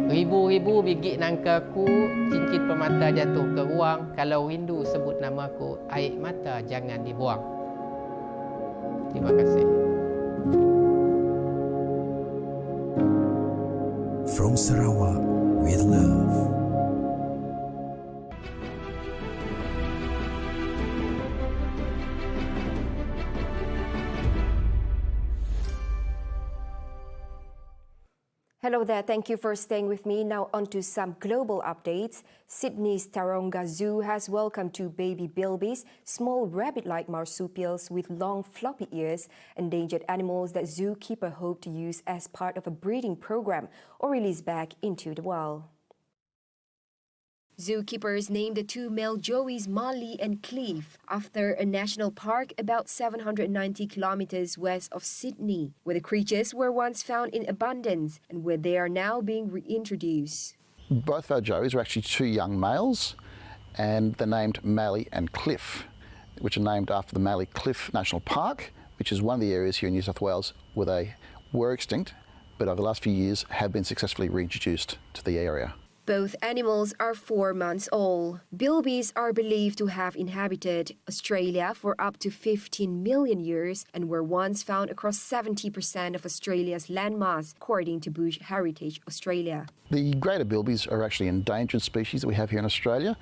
Ribu-ribu biji nangkaku, cincin permata jatuh ke ruang. Kalau rindu sebut namaku, air mata jangan dibuang. Terima kasih. From Sarawak with love. Hello there, thank you for staying with me. Now on to some global updates. Sydney's Taronga Zoo has welcomed two baby bilbies, small rabbit-like marsupials with long floppy ears, endangered animals that zookeeper hope to use as part of a breeding program or release back into the wild. Zookeepers named the two male joeys Marley and Cleve after a national park about 790 kilometers west of Sydney, where the creatures were once found in abundance and where they are now being reintroduced. Both of our joeys are actually two young males, and they're named Mallee and Cliff, which are named after the Mallee Cliff National Park, which is one of the areas here in New South Wales where they were extinct, but over the last few years have been successfully reintroduced to the area. Both animals are 4 months old. Bilbies are believed to have inhabited Australia for up to 15 million years and were once found across 70% of Australia's landmass, according to Bush Heritage Australia. The greater bilbies are actually endangered species that we have here in Australia.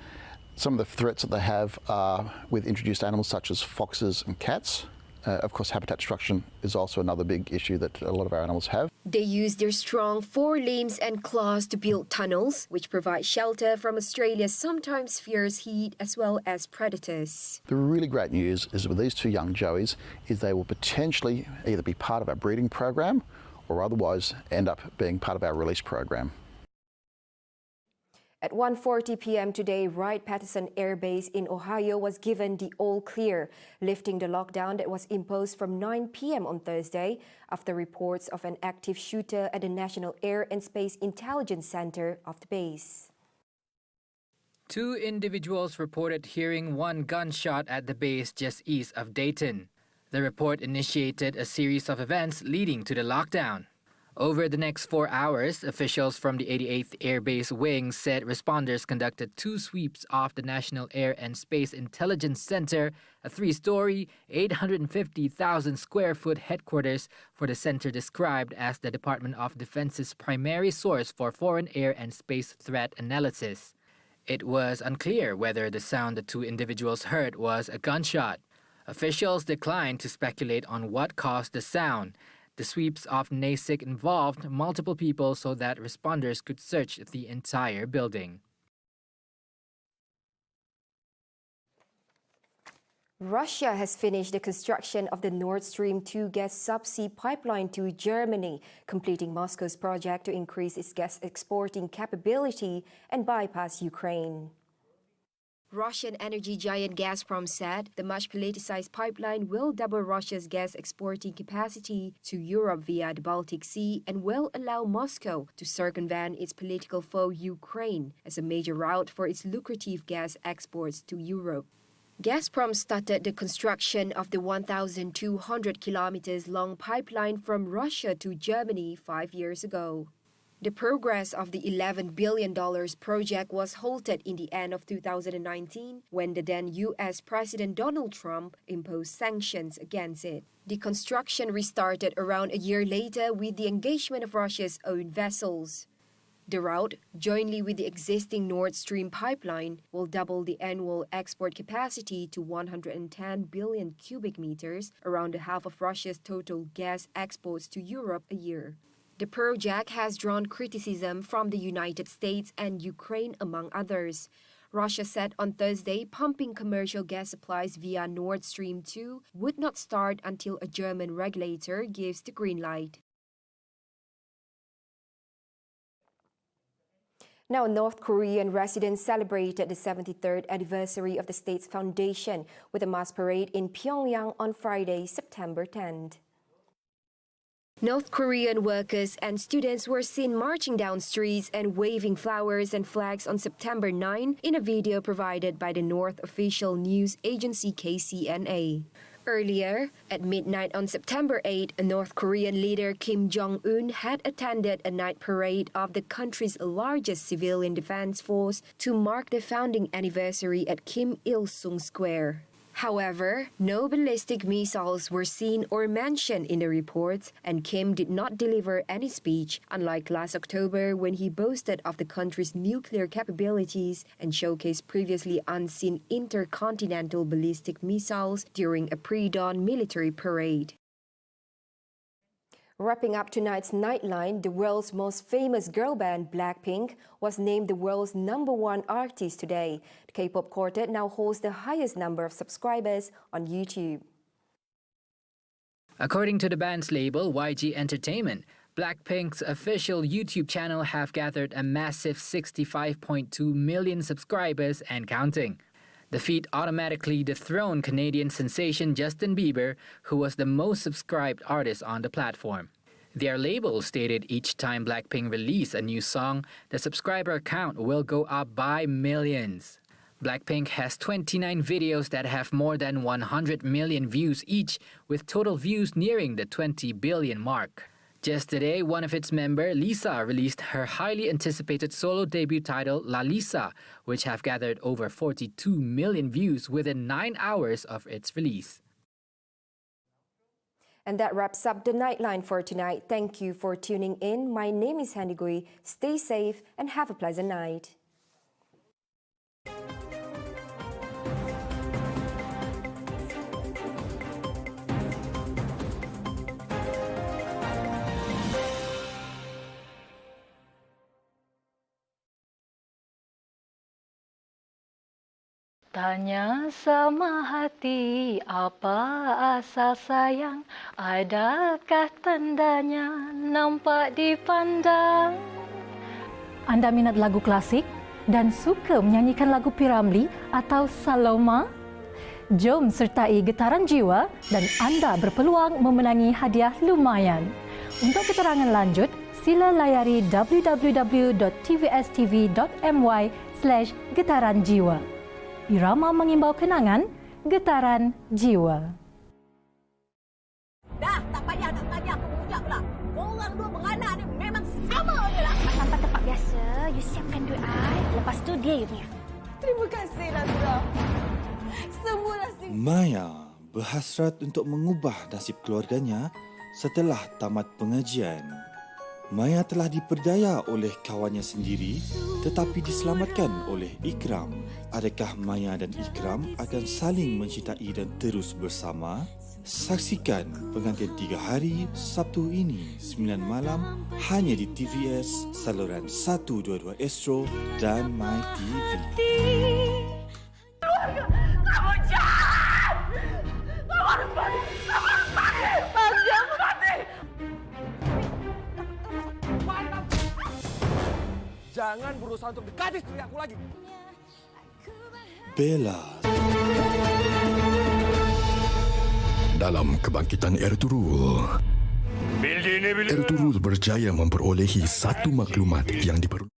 Some of the threats that they have are with introduced animals such as foxes and cats. Of course, habitat destruction is also another big issue that a lot of our animals have. They use their strong forelimbs and claws to build tunnels, which provide shelter from Australia's sometimes fierce heat as well as predators. The really great news is with these two young joeys is they will potentially either be part of our breeding program or otherwise end up being part of our release program. At 1:40 p.m. today, Wright Patterson Air Base in Ohio was given the all clear, lifting the lockdown that was imposed from 9 p.m. on Thursday after reports of an active shooter at the National Air and Space Intelligence Center of the base. Two individuals reported hearing one gunshot at the base just east of Dayton. The report initiated a series of events leading to the lockdown. Over the next 4 hours, officials from the 88th Air Base Wing said responders conducted two sweeps off the National Air and Space Intelligence Center, a 3-story, 850,000 square foot headquarters for the center described as the Department of Defense's primary source for foreign air and space threat analysis. It was unclear whether the sound the two individuals heard was a gunshot. Officials declined to speculate on what caused the sound. The sweeps off NASIC involved multiple people so that responders could search the entire building. Russia has finished the construction of the Nord Stream 2 gas subsea pipeline to Germany, completing Moscow's project to increase its gas exporting capability and bypass Ukraine. Russian energy giant Gazprom said the much politicized pipeline will double Russia's gas exporting capacity to Europe via the Baltic Sea and will allow Moscow to circumvent its political foe Ukraine as a major route for its lucrative gas exports to Europe. Gazprom started the construction of the 1,200 kilometers long pipeline from Russia to Germany 5 years ago. The progress of the $11 billion project was halted in the end of 2019 when the then U.S. President Donald Trump imposed sanctions against it. The construction restarted around a year later with the engagement of Russia's own vessels. The route, jointly with the existing Nord Stream pipeline, will double the annual export capacity to 110 billion cubic meters, around half of Russia's total gas exports to Europe a year. The project has drawn criticism from the United States and Ukraine, among others. Russia said on Thursday pumping commercial gas supplies via Nord Stream 2 would not start until a German regulator gives the green light. Now, North Korean residents celebrated the 73rd anniversary of the state's foundation with a mass parade in Pyongyang on Friday, September 10th. North Korean workers and students were seen marching down streets and waving flowers and flags on September 9 in a video provided by the North official news agency KCNA. Earlier, at midnight on September 8, North Korean leader Kim Jong-un had attended a night parade of the country's largest civilian defense force to mark the founding anniversary at Kim Il-sung Square. However, no ballistic missiles were seen or mentioned in the reports, and Kim did not deliver any speech, unlike last October when he boasted of the country's nuclear capabilities and showcased previously unseen intercontinental ballistic missiles during a pre-dawn military parade. Wrapping up tonight's Nightline, the world's most famous girl band, Blackpink, was named the world's #1 artist today. The K-pop quartet now holds the highest number of subscribers on YouTube. According to the band's label, YG Entertainment, Blackpink's official YouTube channel have gathered a massive 65.2 million subscribers and counting. The feat automatically dethroned Canadian sensation Justin Bieber, who was the most subscribed artist on the platform. Their label stated each time Blackpink release a new song, the subscriber count will go up by millions. Blackpink has 29 videos that have more than 100 million views each, with total views nearing the 20 billion mark. Just today, one of its members, Lisa, released her highly anticipated solo debut title, La Lisa, which have gathered over 42 million views within 9 hours of its release. And that wraps up the Nightline for tonight. Thank you for tuning in. My name is Handy Gui. Stay safe and have a pleasant night. Tanya sama hati, apa asal sayang? Adakah tandanya nampak dipandang? Anda minat lagu klasik dan suka menyanyikan lagu Piramli atau Saloma? Jom sertai Getaran Jiwa dan anda berpeluang memenangi hadiah lumayan. Untuk keterangan lanjut, sila layari www.tvstv.my/getaranjiwa. Irama mengimbau kenangan, Getaran Jiwa. Dah, tak payah nak tanya aku berhujat pula. Korang dua beranak ni memang sama je lah. Sampai tempat biasa, you siapkan duit I. Lepas tu dia you punya. Terima kasih Nazra. Semua nasib. Maya berhasrat untuk mengubah nasib keluarganya setelah tamat pengajian. Maya telah diperdaya oleh kawannya sendiri tetapi diselamatkan oleh Ikram. Adakah Maya dan Ikram akan saling mencintai dan terus bersama? Saksikan pengantin 3 hari Sabtu ini 9 malam hanya di TVS saluran 122 Astro dan MyTV. Kamu jahat! Kamu harus mati! Kamu harus mati! Kamu harus mati! Jangan berusaha untuk dekati istri aku lagi. Bella. Dalam kebangkitan Ertugrul, Ertugrul berjaya memperolehi satu maklumat yang diperlukan.